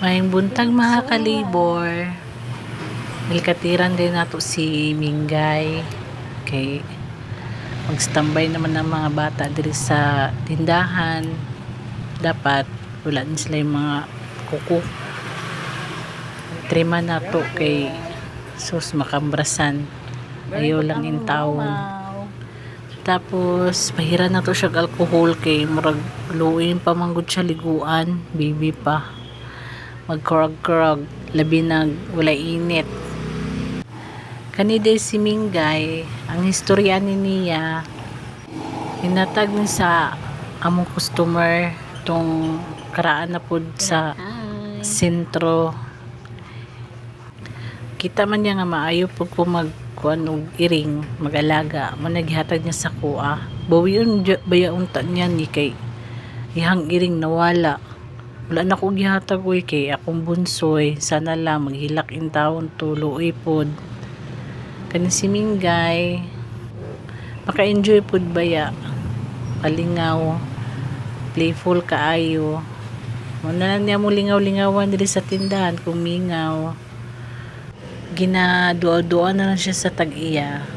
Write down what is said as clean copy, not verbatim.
Maayong buntag mga kalibor. Nilkatiran din nato si Mingay. Kay mag-standby naman ang mga bata diri sa tindahan. Dapat wala din sila yung mga kuko. Trima nato kay sus makambrasan. Ayaw lang in taon. Tapos pahiran na to siya alcohol kay murag luin pa manggod siya liguan, baby pa. Magkurag-kurag, labi na wala init. Kani day si Mingay, ang istorya ni niya hinatag ni sa among customer tong karaan na pod sa sentro. Kita man niya nga maayo pag magkuan og iring mag-alaga mo naghatag niya sa kuha bawiyon baya unta niya ni kay ihang iring nawala wala na ko gihatag oy kay akong bunsoy sana lang maghilak in taon tuloy pod kani si Mingay maka-enjoy pod baya kalingaw playful kaayo mo na lang niya mo lingaw-lingawan diri sa tindahan kung mingaw ginadua-dua na lang siya sa tag-iya